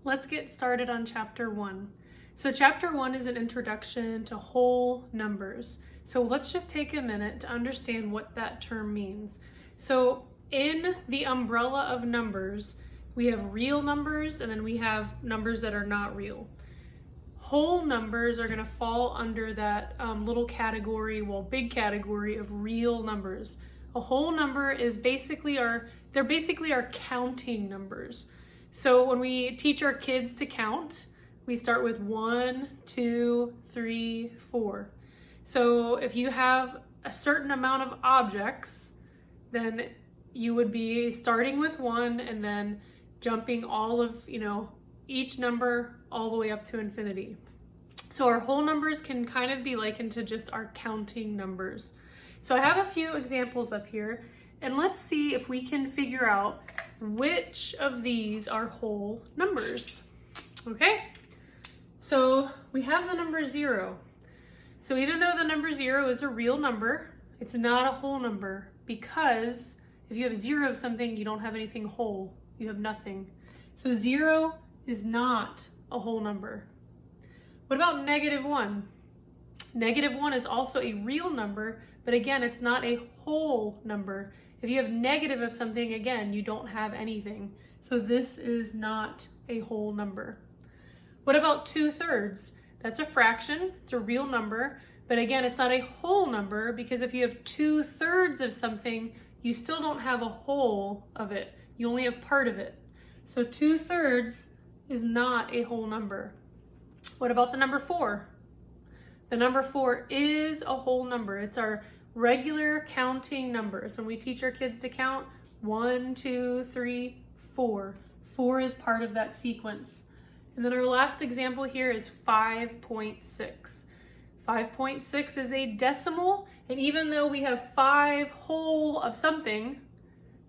Let's get started on chapter 1. So chapter 1 is an introduction to whole numbers. So let's just take a minute to understand what that term means. So in the umbrella of numbers, we have real numbers and then we have numbers that are not real. Whole numbers are going to fall under that little category, big category of real numbers. A whole number is basically our counting numbers. So when we teach our kids to count, we start with 1, 2, 3, 4. So if you have a certain amount of objects, then you would be starting with 1 and then jumping all of, each number all the way up to infinity. So our whole numbers can kind of be likened to just our counting numbers. So I have a few examples up here, and let's see if we can figure out which of these are whole numbers. Okay, so we have the number 0. So even though the number 0 is a real number, it's not a whole number, because if you have a 0 of something, you don't have anything whole. You have nothing. So 0 is not a whole number. What about -1? -1 is also a real number, but again, it's not a whole number. If you have negative of something, again, you don't have anything. So this is not a whole number. What about 2/3? That's a fraction, it's a real number, but again, it's not a whole number, because if you have 2/3 of something, you still don't have a whole of it. You only have part of it. So 2/3 is not a whole number. What about the number 4? The number 4 is a whole number. It's our regular counting numbers. When we teach our kids to count, 1, 2, 3, 4. 4 is part of that sequence. And then our last example here is 5.6. 5.6 is a decimal, and even though we have 5 whole of something,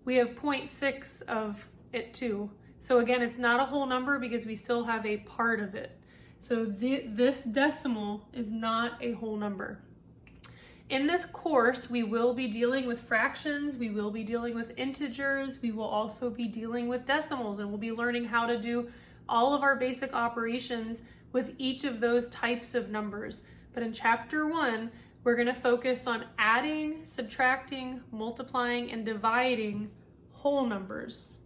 we have 0.6 of it too. So again, it's not a whole number because we still have a part of it. So this decimal is not a whole number. In this course, we will be dealing with fractions, we will be dealing with integers, we will also be dealing with decimals, and we'll be learning how to do all of our basic operations with each of those types of numbers. But in chapter 1, we're going to focus on adding, subtracting, multiplying, and dividing whole numbers.